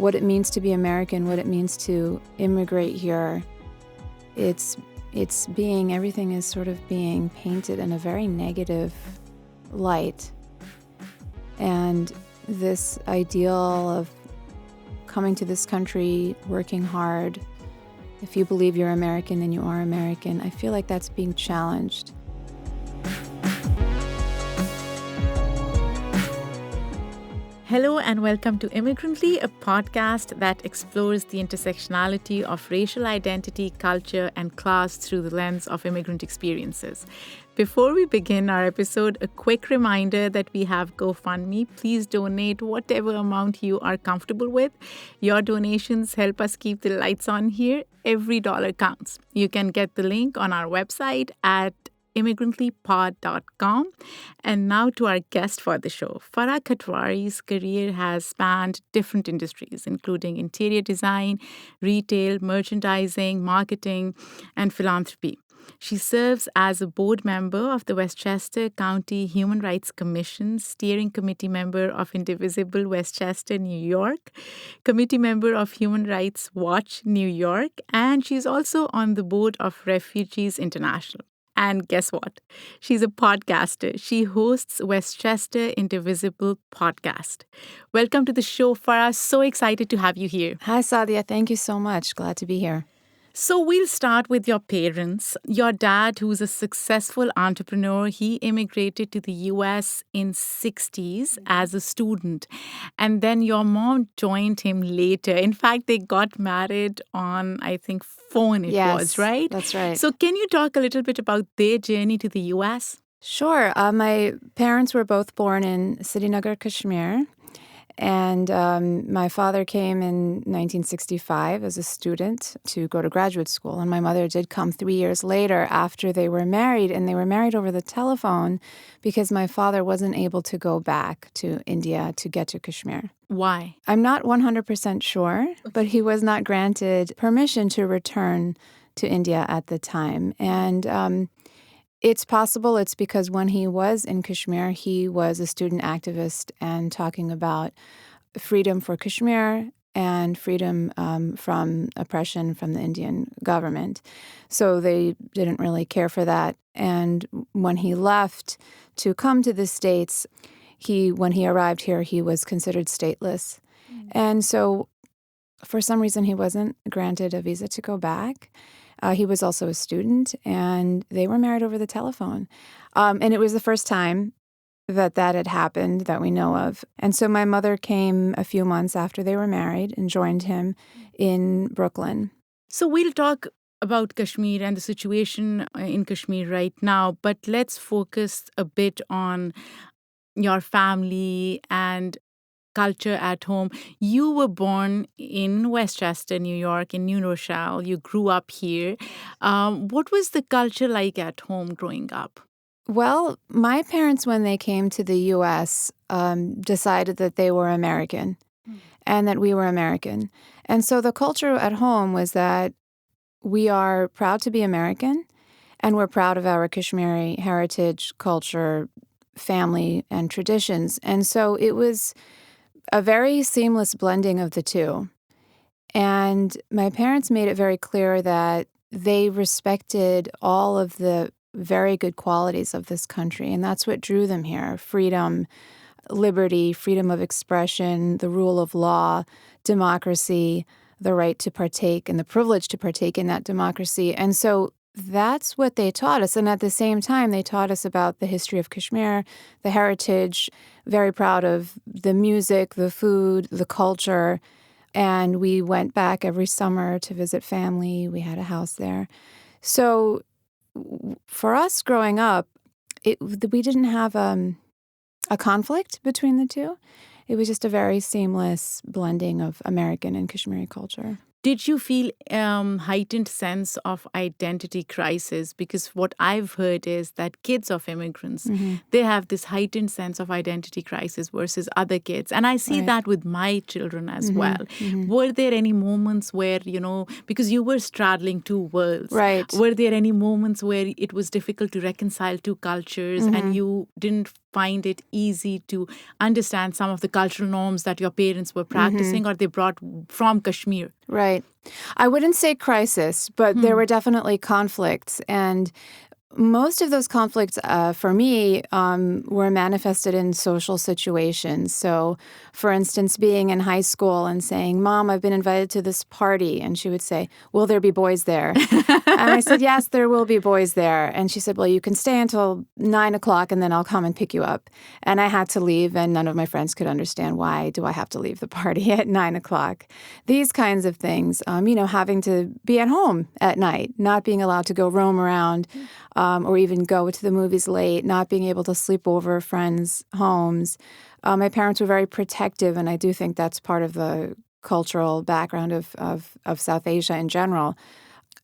what it means to be American, what it means to immigrate here, everything is sort of being painted in a very negative light. And this ideal of coming to this country, working hard, if you believe you're American, then you are American. I feel like that's being challenged. Hello and welcome to Immigrantly, a podcast that explores the intersectionality of racial identity, culture, and class through the lens of immigrant experiences. Before we begin our episode, a quick reminder that we have GoFundMe. Please donate whatever amount you are comfortable with. Your donations help us keep the lights on here. Every dollar counts. You can get the link on our website at immigrantlypod.com. And now to our guest for the show. Farah Kathwari's career has spanned different industries, including interior design, retail, merchandising, marketing, and philanthropy. She serves as a board member of the Westchester County Human Rights Commission, steering committee member of Indivisible Westchester, New York, committee member of Human Rights Watch, New York, and she's also on the board of Refugees International. And guess what? She's a podcaster. She hosts Westchester Indivisible podcast. Welcome to the show, Farah. So excited to have you here. Hi, Sadia. Thank you so much. Glad to be here. So we'll start with your parents. Your dad, who's a successful entrepreneur, he immigrated to the U.S. in 60s as a student. And then your mom joined him later. In fact, they got married on, I think, phone was, right? That's right. So can you talk a little bit about their journey to the U.S.? Sure. My parents were both born in Srinagar, Kashmir. And my father came in 1965 as a student to go to graduate school. And my mother did come 3 years later after they were married. And they were married over the telephone because my father wasn't able to go back to India to get to Kashmir. Why? I'm not 100% sure, but he was not granted permission to return to India at the time. And it's possible it's because when he was in Kashmir, he was a student activist and talking about freedom for Kashmir and freedom from oppression from the Indian government. So they didn't really care for that. And when he left to come to the States, when he arrived here, he was considered stateless. And so for some reason, he wasn't granted a visa to go back. He was also a student, and they were married over the telephone. And it was the first time that had happened that we know of. And so my mother came a few months after they were married and joined him in Brooklyn. So we'll talk about Kashmir and the situation in Kashmir right now, but let's focus a bit on your family and culture at home. You were born in Westchester, New York, in New Rochelle. You grew up here. What was the culture like at home growing up? Well, my parents, when they came to the U.S., decided that they were American and that we were American. And so the culture at home was that we are proud to be American and we're proud of our Kashmiri heritage, culture, family, and traditions. And so it was a very seamless blending of the two. And my parents made it very clear that they respected all of the very good qualities of this country. And that's what drew them here: freedom, liberty, freedom of expression, the rule of law, democracy, the right to partake and the privilege to partake in that democracy. And so that's what they taught us. And at the same time, they taught us about the history of Kashmir, the heritage, very proud of the music, the food, the culture. And we went back every summer to visit family. We had a house there. So for us growing up, we didn't have a conflict between the two. It was just a very seamless blending of American and Kashmiri culture. Did you feel heightened sense of identity crisis? Because what I've heard is that kids of immigrants, they have this heightened sense of identity crisis versus other kids. And I see that with my children as well. Were there any moments where, because you were straddling two worlds, right? Were there any moments where it was difficult to reconcile two cultures and you didn't find it easy to understand some of the cultural norms that your parents were practicing or they brought from Kashmir? Right. I wouldn't say crisis, but there were definitely conflicts. And most of those conflicts, for me, were manifested in social situations. So, for instance, being in high school and saying, "Mom, I've been invited to this party." And she would say, "Will there be boys there?" And I said, "Yes, there will be boys there." And she said, "Well, you can stay until 9 o'clock and then I'll come and pick you up." And I had to leave, and none of my friends could understand, why do I have to leave the party at 9 o'clock? These kinds of things, having to be at home at night, not being allowed to go roam around, or even go to the movies late, not being able to sleep over friends' homes. My parents were very protective, and I do think that's part of the cultural background of South Asia in general.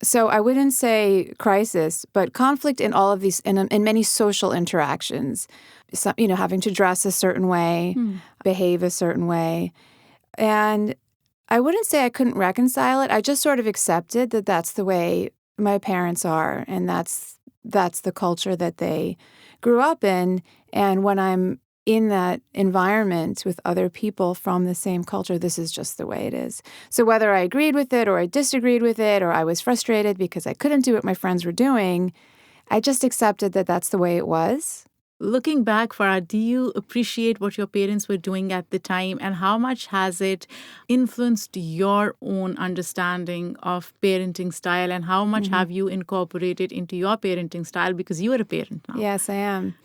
So I wouldn't say crisis, but conflict in all of these, in many social interactions. So, having to dress a certain way, behave a certain way. And I wouldn't say I couldn't reconcile it. I just sort of accepted that that's the way my parents are, and that's the culture that they grew up in. And when I'm in that environment with other people from the same culture, this is just the way it is. So whether I agreed with it or I disagreed with it or I was frustrated because I couldn't do what my friends were doing, I just accepted that that's the way it was. Looking back, Farah, do you appreciate what your parents were doing at the time, and how much has it influenced your own understanding of parenting style, and how much have you incorporated into your parenting style because you are a parent now? Yes, I am.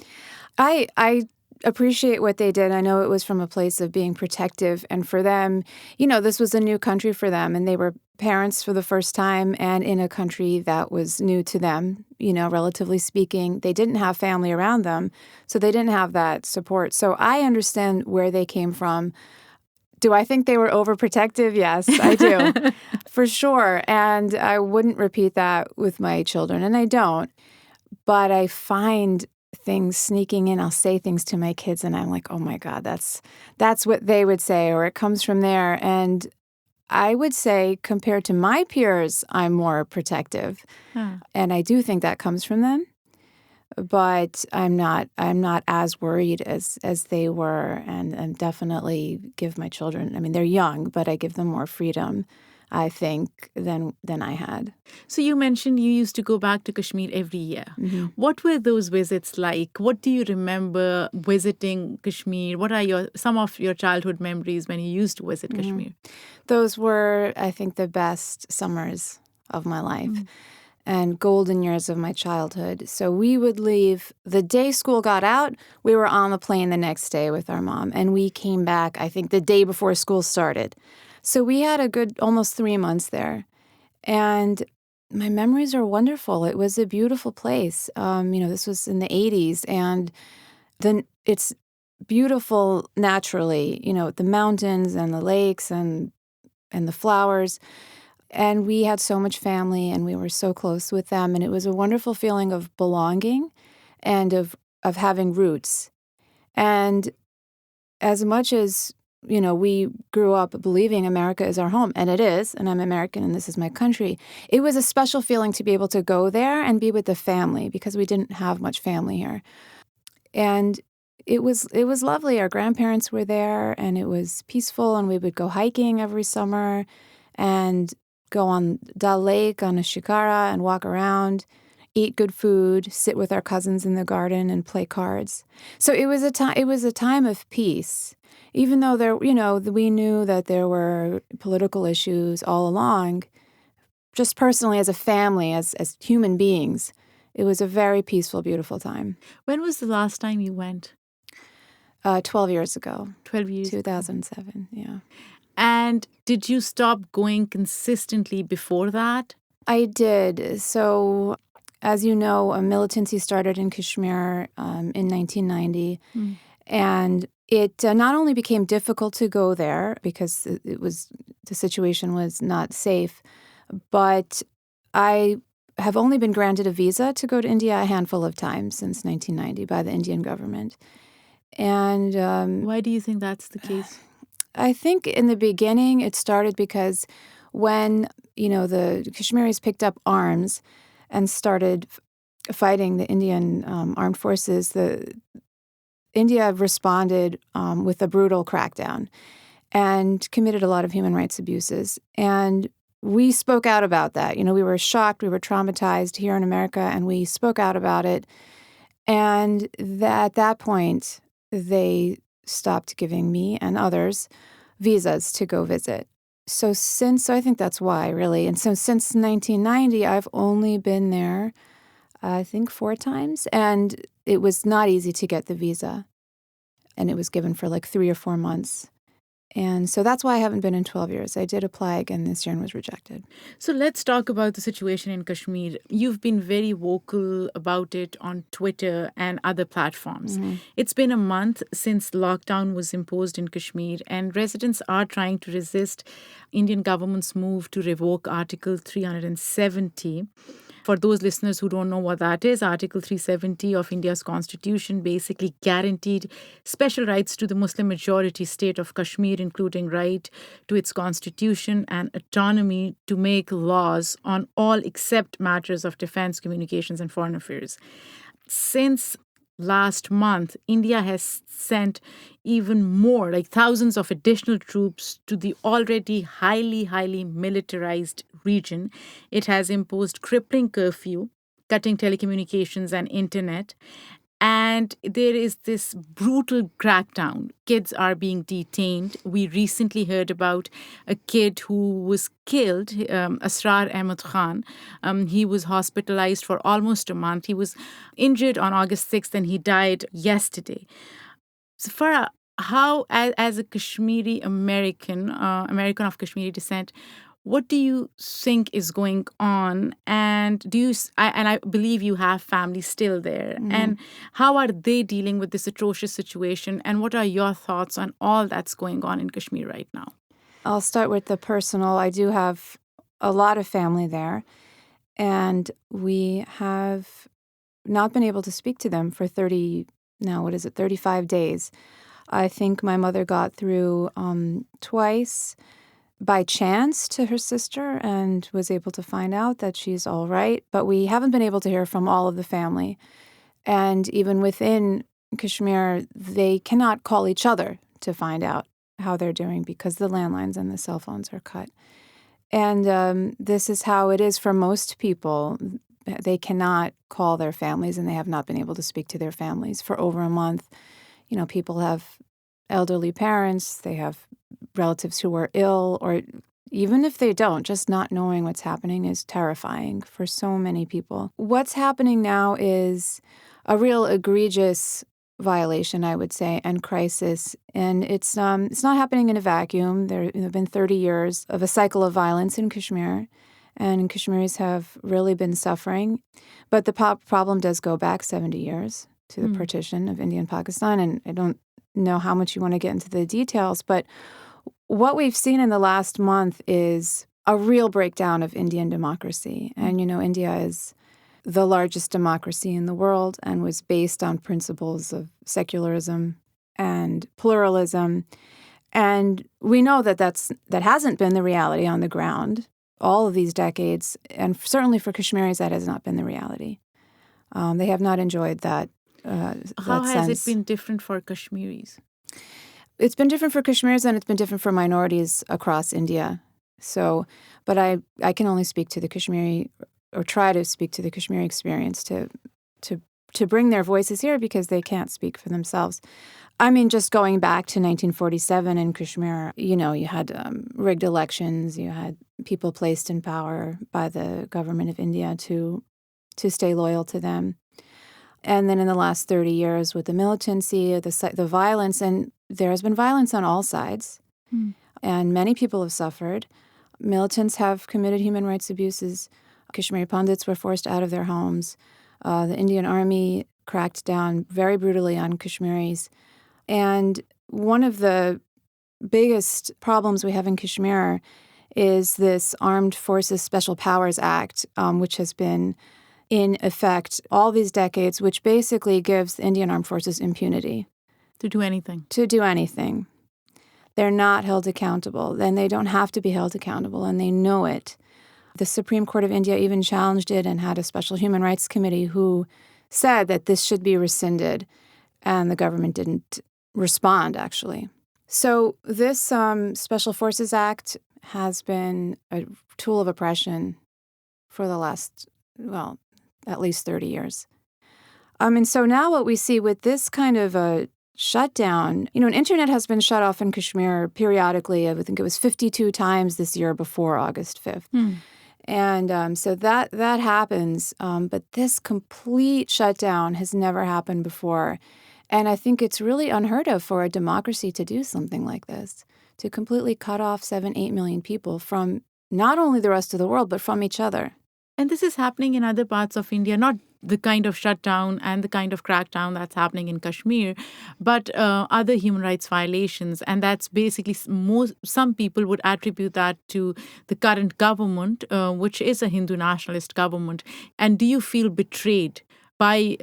I appreciate what they did. I know it was from a place of being protective, and for them, this was a new country for them, and they were parents for the first time and in a country that was new to them, relatively speaking. They didn't have family around them, so they didn't have that support. So I understand where they came from. Do I think they were overprotective? Yes, I do, for sure. And I wouldn't repeat that with my children, and I don't. But I find things sneaking in. I'll say things to my kids, and I'm like, oh my God, that's what they would say, or it comes from there. And I would say, compared to my peers, I'm more protective. And I do think that comes from them. But I'm not as worried as they were, and definitely give my children, they're young, but I give them more freedom, I think, than I had. So you mentioned you used to go back to Kashmir every year. What were those visits like? What do you remember visiting Kashmir? What are some of your childhood memories when you used to visit Kashmir? Those were, I think, the best summers of my life and golden years of my childhood. So we would leave the day school got out. We were on the plane the next day with our mom, and we came back, I think, the day before school started. So we had a good almost 3 months there. And my memories are wonderful. It was a beautiful place. This was in the 80s, and then it's beautiful naturally, the mountains and the lakes and the flowers. And we had so much family, and we were so close with them. And it was a wonderful feeling of belonging and of having roots. And as much as, we grew up believing America is our home, and it is, and I'm American, and this is my country, it was a special feeling to be able to go there and be with the family, because we didn't have much family here. And it was lovely. Our grandparents were there, and it was peaceful, and we would go hiking every summer and go on Dal Lake on a shikara and walk around, eat good food, sit with our cousins in the garden and play cards. So it was a time of peace. Even though we knew that there were political issues all along, just personally as a family, as human beings, it was a very peaceful, beautiful time. When was the last time you went? 12 years ago. 12 years 2007, yeah. And did you stop going consistently before that? I did. So, as you know, a militancy started in Kashmir in 1990. And it not only became difficult to go there because the situation was not safe, but I have only been granted a visa to go to India a handful of times since 1990 by the Indian government. And why do you think that's the case? I think in the beginning it started because when, the Kashmiris picked up arms and started fighting the Indian armed forces, India responded with a brutal crackdown and committed a lot of human rights abuses. And we spoke out about that. We were shocked, we were traumatized here in America, and we spoke out about it. And at that point, they stopped giving me and others visas to go visit. So I think that's why, really. And so since 1990, I've only been there, I think, 4 times. And it was not easy to get the visa. And it was given for like 3 or 4 months. And so that's why I haven't been in 12 years. I did apply again this year and was rejected. So let's talk about the situation in Kashmir. You've been very vocal about it on Twitter and other platforms. Mm-hmm. It's been a month since lockdown was imposed in Kashmir, and residents are trying to resist Indian government's move to revoke Article 370. For those listeners who don't know what that is, Article 370 of India's constitution basically guaranteed special rights to the Muslim majority state of Kashmir, including right to its constitution and autonomy to make laws on all except matters of defense, communications, and foreign affairs. Since last month, India has sent even more, like thousands of additional troops to the already highly militarized region. It has imposed crippling curfew, cutting telecommunications and internet. And there is this brutal crackdown. Kids are being detained. We recently heard about a kid who was killed, Asrar Ahmed Khan. He was hospitalized for almost a month. He was injured on August 6th and he died yesterday. So Farah, how, as a Kashmiri American, American of Kashmiri descent, what do you think is going on? And I believe you have family still there. Mm-hmm. And how are they dealing with this atrocious situation? And what are your thoughts on all that's going on in Kashmir right now? I'll start with the personal. I do have a lot of family there. And we have not been able to speak to them for 35 days. I think my mother got through twice by chance to her sister and was able to find out that she's all right. But we haven't been able to hear from all of the family. And even within Kashmir, they cannot call each other to find out how they're doing because the landlines and the cell phones are cut. And this is how it is for most people. They cannot call their families, and they have not been able to speak to their families for over a month. People have elderly parents, they have relatives who are ill, or even if they don't, just not knowing what's happening is terrifying for so many people. What's happening now is a real egregious violation, I would say, and crisis. And it's not happening in a vacuum. There have been 30 years of a cycle of violence in Kashmir, and Kashmiris have really been suffering. But the problem does go back 70 years to the partition of India and Pakistan, and I don't know how much you want to get into the details, but what we've seen in the last month is a real breakdown of Indian democracy. And, India is the largest democracy in the world and was based on principles of secularism and pluralism. And we know that hasn't been the reality on the ground all of these decades. And certainly for Kashmiris, that has not been the reality. They have not enjoyed that. How has it been different for Kashmiris? It's been different for Kashmiris and it's been different for minorities across India. But I can only speak to the Kashmiri, or try to speak to the Kashmiri experience to bring their voices here because they can't speak for themselves. I mean, just going back to 1947 in Kashmir, you had rigged elections, you had people placed in power by the government of India to stay loyal to them. And then in the last 30 years with the militancy, the violence, and there has been violence on all sides, and many people have suffered. Militants have committed human rights abuses. Kashmiri Pandits were forced out of their homes. The Indian Army cracked down very brutally on Kashmiris. And one of the biggest problems we have in Kashmir is this Armed Forces Special Powers Act, which has been in effect all these decades, which basically gives the Indian Armed Forces impunity. To do anything. To do anything. They're not held accountable, and they don't have to be held accountable, and they know it. The Supreme Court of India even challenged it and had a special human rights committee who said that this should be rescinded. and the government didn't respond, actually. So this Special Forces Act has been a tool of oppression for the last, well, at least 30 years. And so now what we see with this kind of a shutdown, an internet has been shut off in Kashmir periodically. I think it was 52 times this year before August 5th. And so that happens. But this complete shutdown has never happened before. And I think it's really unheard of for a democracy to do something like this, to completely cut off 7-8 million people from not only the rest of the world, but from each other. And this is happening in other parts of India, not the kind of shutdown and the kind of crackdown that's happening in Kashmir, but other human rights violations. And that's basically some people would attribute that to the current government, which is a Hindu nationalist government. And do you feel betrayed by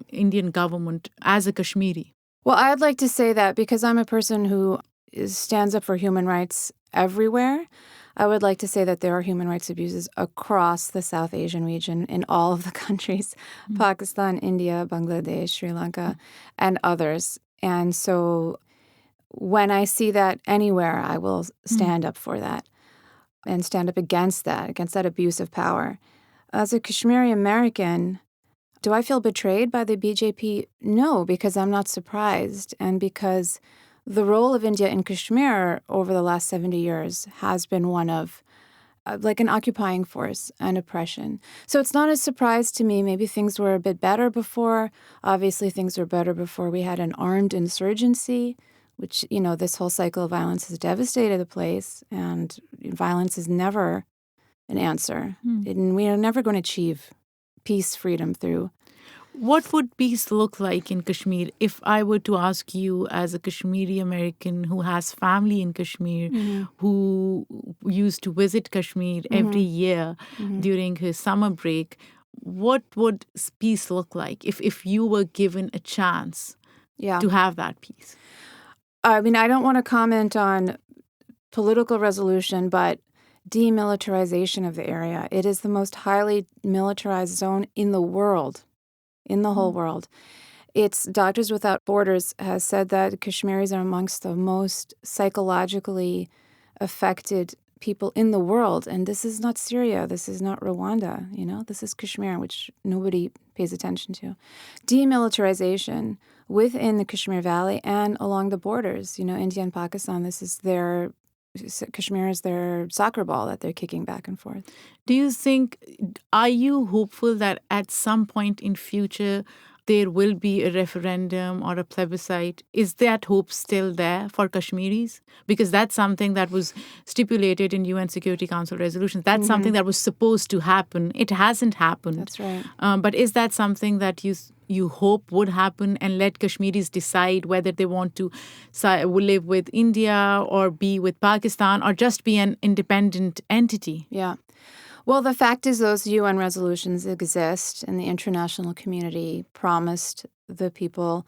Indian government as a Kashmiri? Well, I'd like to say that because I'm a person who stands up for human rights everywhere, I would like to say that there are human rights abuses across the South Asian region in all of the countries, Pakistan, India, Bangladesh, Sri Lanka, and others. And so when I see that anywhere, I will stand up for that and stand up against that abuse of power. As a Kashmiri American, do I feel betrayed by the BJP? No, because I'm not surprised, and because the role of India in Kashmir over the last 70 years has been one of like an occupying force and oppression. So it's not a surprise to me. Maybe things were a bit better before. Obviously, things were better before we had an armed insurgency, which, this whole cycle of violence has devastated the place, and violence is never an answer. And we are never going to achieve peace, freedom through. What would peace look like in Kashmir if I were to ask you, as a Kashmiri American who has family in Kashmir, who used to visit Kashmir every year during his summer break, what would peace look like if you were given a chance to have that peace? I mean, I don't want to comment on political resolution, but demilitarization of the area. It is the most highly militarized zone in the world. In the whole world. It's Doctors Without Borders has said that Kashmiris are amongst the most psychologically affected people in the world. And this is not Syria. This is not Rwanda. This is Kashmir, which nobody pays attention to. Demilitarization within the Kashmir Valley and along the borders. India and Pakistan, Kashmir is their soccer ball that they're kicking back and forth. Are you hopeful that at some point in future there will be a referendum or a plebiscite? Is that hope still there for Kashmiris? Because that's something that was stipulated in UN Security Council resolutions. That's something that was supposed to happen. It hasn't happened. That's right. But is that something that you hope would happen, and let Kashmiris decide whether they want to live with India or be with Pakistan or just be an independent entity? Yeah. Well, the fact is those UN resolutions exist, and the international community promised the people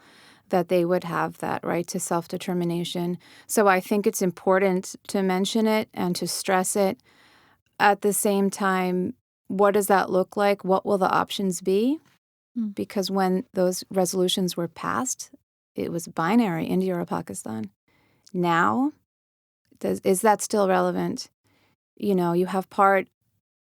that they would have that right to self-determination. So I think it's important to mention it and to stress it. At the same time, what does that look like? What will the options be? Because when those resolutions were passed, it was binary, India or Pakistan. Now, is that still relevant? You have part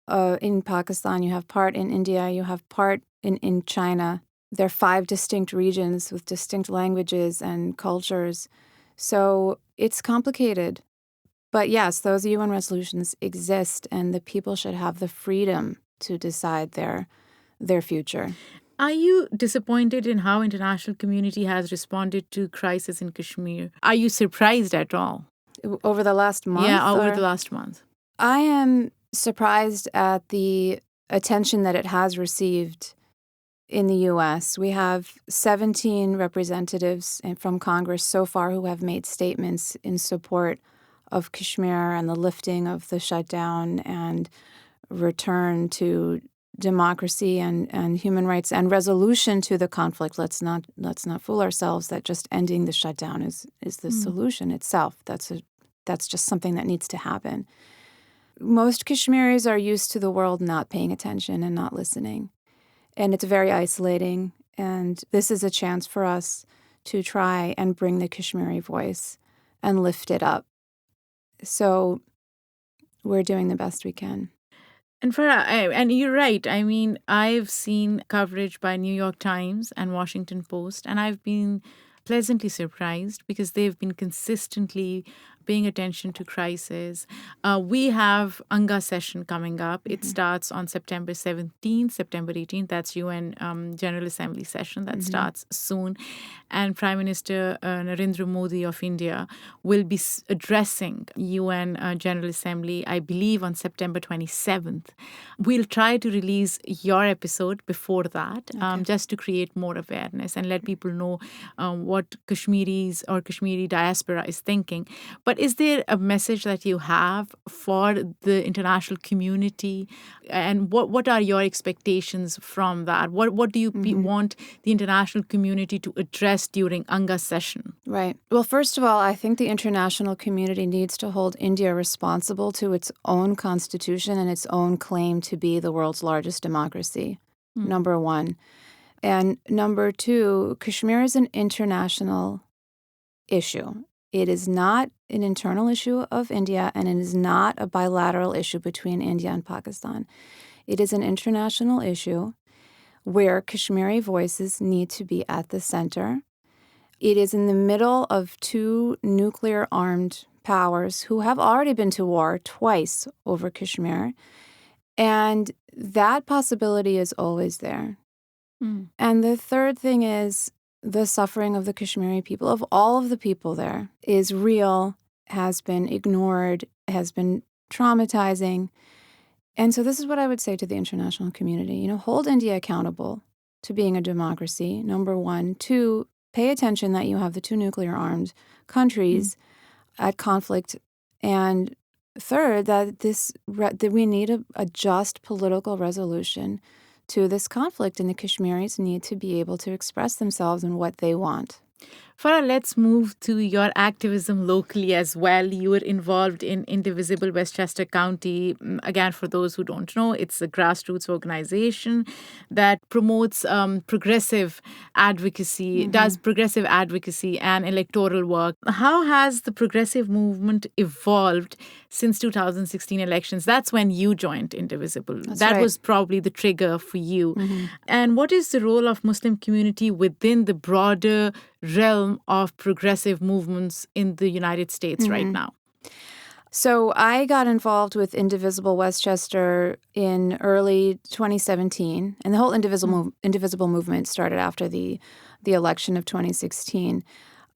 in Pakistan, you have part in India, you have part in China. There are 5 distinct regions with distinct languages and cultures. So it's complicated. But yes, those UN resolutions exist, and the people should have the freedom to decide their future. Are you disappointed in how international community has responded to crisis in Kashmir? Are you surprised at all? Over the last month? Yeah, over the last month. I am surprised at the attention that it has received in the U.S. We have 17 representatives from Congress so far who have made statements in support of Kashmir and the lifting of the shutdown and return to democracy and human rights and resolution to the conflict. Let's not fool ourselves that just ending the shutdown is the solution itself. That's just something that needs to happen. Most Kashmiris are used to the world not paying attention and not listening. And it's very isolating. And this is a chance for us to try and bring the Kashmiri voice and lift it up. So we're doing the best we can. And Farah, and you're right. I mean, I've seen coverage by New York Times and Washington Post, and I've been pleasantly surprised because they've been consistently paying attention to crisis. We have Anga session coming up. It starts on September 17th, September 18th. That's UN General Assembly session that starts soon. And Prime Minister Narendra Modi of India will be addressing UN General Assembly, I believe, on September 27th. We'll try to release your episode before that, just to create more awareness and let people know what Kashmiris or Kashmiri diaspora is thinking. But is there a message that you have for the international community? And what are your expectations from that? What do you want the international community to address during Anga session? Right. Well, first of all, I think the international community needs to hold India responsible to its own constitution and its own claim to be the world's largest democracy, number one. And number two, Kashmir is an international issue. It is not an internal issue of India, and it is not a bilateral issue between India and Pakistan. It is an international issue where Kashmiri voices need to be at the center. It is in the middle of two nuclear-armed powers who have already been to war twice over Kashmir, and that possibility is always there. And the third thing is the suffering of the Kashmiri people, of all of the people there, is real, has been ignored, has been traumatizing. And so this is what I would say to the international community. Hold India accountable to being a democracy, number one. Two, pay attention that you have the two nuclear-armed countries at conflict. And third, that we need a just political resolution to this conflict, and the Kashmiris need to be able to express themselves and what they want. Farah, let's move to your activism locally as well. You were involved in Indivisible Westchester County. Again, for those who don't know, it's a grassroots organization that promotes progressive advocacy, does progressive advocacy and electoral work. How has the progressive movement evolved since 2016 elections? That's when you joined Indivisible. That was probably the trigger for you. And what is the role of Muslim community within the broader realm of progressive movements in the United States right now? So I got involved with Indivisible Westchester in early 2017, and the whole Indivisible movement started after the election of 2016.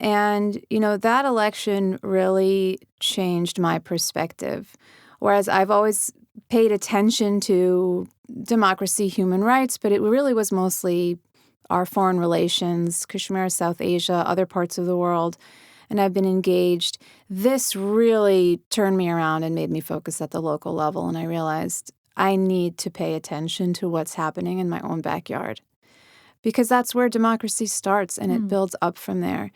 And, that election really changed my perspective. Whereas I've always paid attention to democracy, human rights, but it really was mostly our foreign relations, Kashmir, South Asia, other parts of the world, and I've been engaged. This really turned me around and made me focus at the local level, and I realized I need to pay attention to what's happening in my own backyard because that's where democracy starts, and it builds up from there.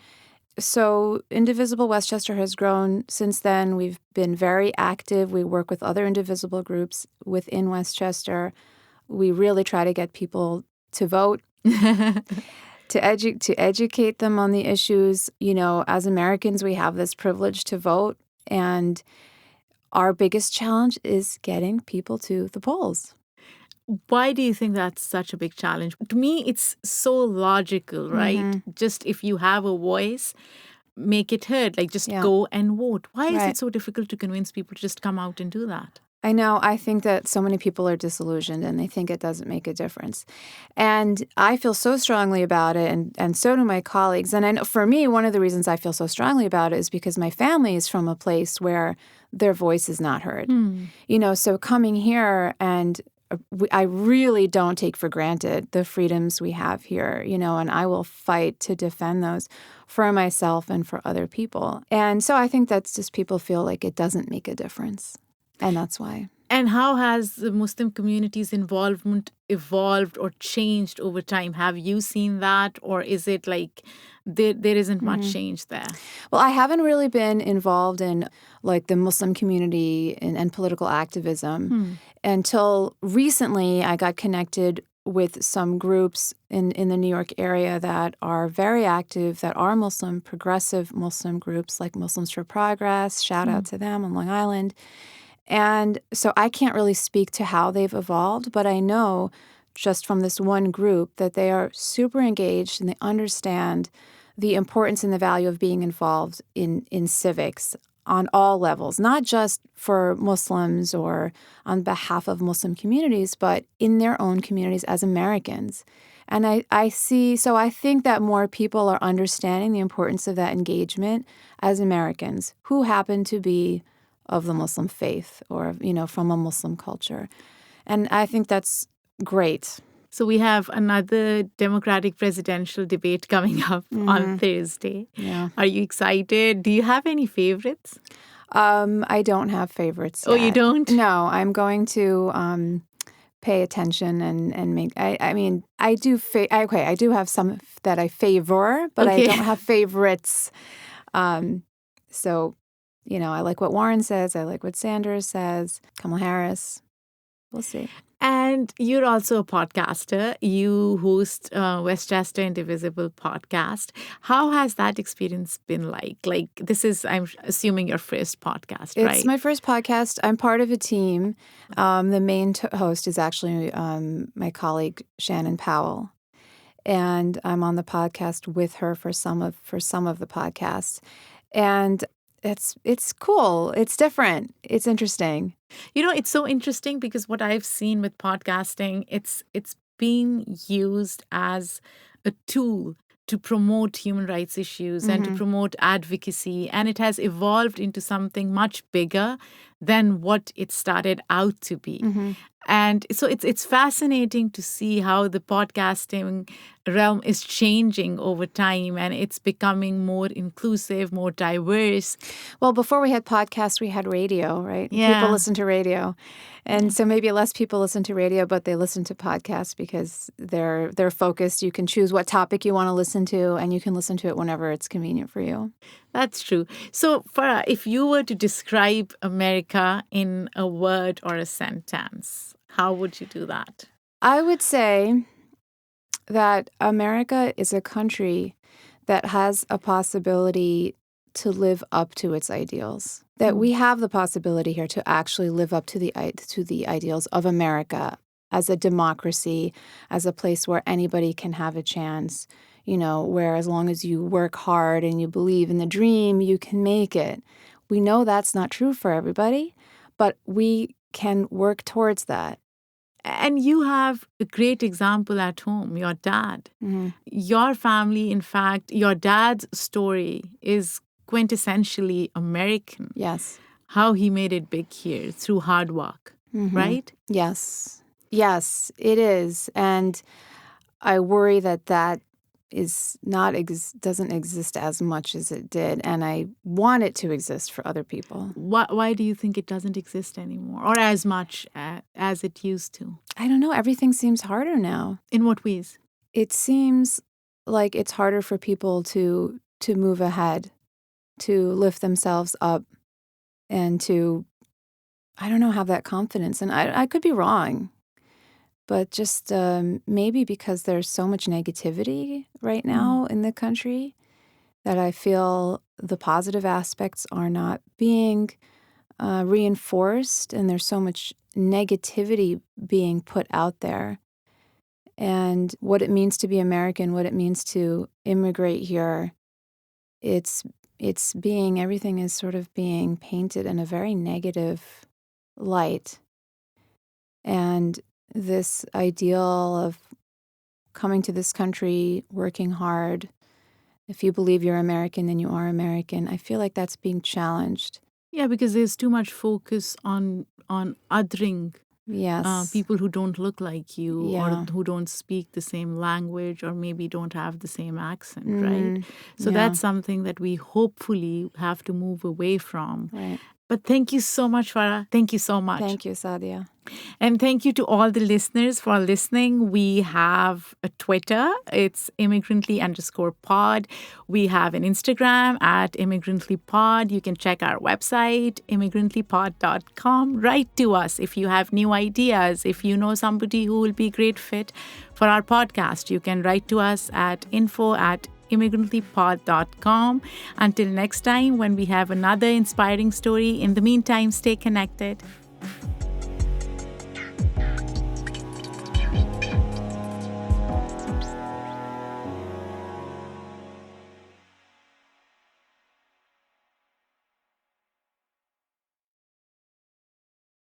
So Indivisible Westchester has grown since then. We've been very active. We work with other Indivisible groups within Westchester. We really try to get people to vote. to educate them on the issues. As Americans, we have this privilege to vote, and our biggest challenge is getting people to the polls. Why do you think that's such a big challenge? To me, it's so logical, right? Just if you have a voice, make it heard. Just go and vote. Why is it so difficult to convince people to just come out and do that? I know. I think that so many people are disillusioned and they think it doesn't make a difference. And I feel so strongly about it, and so do my colleagues. And I know for me, one of the reasons I feel so strongly about it is because my family is from a place where their voice is not heard. So coming here, and I really don't take for granted the freedoms we have here, and I will fight to defend those for myself and for other people. And so I think that's just people feel like it doesn't make a difference. And that's why. And how has the Muslim community's involvement evolved or changed over time? Have you seen that, or is it like there isn't much change there? Well, I haven't really been involved in the Muslim community and political activism until recently. I got connected with some groups in the New York area that are very active, that are Muslim, progressive Muslim groups like Muslims for Progress. Shout out to them on Long Island. And so I can't really speak to how they've evolved, but I know just from this one group that they are super engaged and they understand the importance and the value of being involved in civics on all levels, not just for Muslims or on behalf of Muslim communities, but in their own communities as Americans. And I think that more people are understanding the importance of that engagement as Americans who happen to be of the Muslim faith or, from a Muslim culture. And I think that's great. So we have another Democratic presidential debate coming up on Thursday. Yeah. Are you excited? Do you have any favorites? I don't have favorites yet. Oh, you don't? No, I'm going to pay attention and make. I do. I do have some that I favor, but I don't have favorites. So, I like what Warren says. I like what Sanders says. Kamala Harris. We'll see. And you're also a podcaster. You host Westchester Indivisible podcast. How has that experience been like? Like, this is, I'm assuming, your first podcast, right? It's my first podcast. I'm part of a team. The main host is actually my colleague, Shannon Powell. And I'm on the podcast with her for some of the podcasts. And it's cool. It's different. It's interesting. It's so interesting because what I've seen with podcasting, it's being used as a tool to promote human rights issues and to promote advocacy. And it has evolved into something much bigger than what it started out to be. And so it's fascinating to see how the podcasting realm is changing over time and it's becoming more inclusive, more diverse. Well, before we had podcasts, we had radio, right? Yeah. People listen to radio. And so maybe less people listen to radio, but they listen to podcasts because they're focused. You can choose what topic you want to listen to, and you can listen to it whenever it's convenient for you. That's true. So, Farah, if you were to describe America in a word or a sentence, how would you do that? I would say that America is a country that has a possibility to live up to its ideals. That we have the possibility here to actually live up to the ideals of America as a democracy, as a place where anybody can have a chance, where as long as you work hard and you believe in the dream, you can make it. We know that's not true for everybody, but we can work towards that. And you have a great example at home, your dad. Your family, in fact, your dad's story is quintessentially American. Yes. How he made it big here through hard work, right? Yes. Yes, it is. And I worry that is doesn't exist as much as it did. And I want it to exist for other people. Why do you think it doesn't exist anymore or as much as it used to? I don't know. Everything seems harder now. In what ways? It seems like it's harder for people to move ahead, to lift themselves up, and to, I don't know, have that confidence. And I could be wrong, but just maybe because there's so much negativity right now in the country that I feel the positive aspects are not being reinforced, and there's so much negativity being put out there. And what it means to be American, what it means to immigrate here, everything is sort of being painted in a very negative light. And this ideal of coming to this country, working hard, if you believe you're American, then you are American, I feel like that's being challenged. Yeah, because there's too much focus on othering people who don't look like you or who don't speak the same language or maybe don't have the same accent, right? So that's something that we hopefully have to move away from. Right. But thank you so much, Farah. Thank you so much. Thank you, Sadia. And thank you to all the listeners for listening. We have a Twitter. It's immigrantly_pod. We have an Instagram at immigrantlypod. You can check our website, immigrantlypod.com. Write to us if you have new ideas. If you know somebody who will be a great fit for our podcast, you can write to us at info@immigrantlypod.com. Until next time, when we have another inspiring story, in the meantime, stay connected.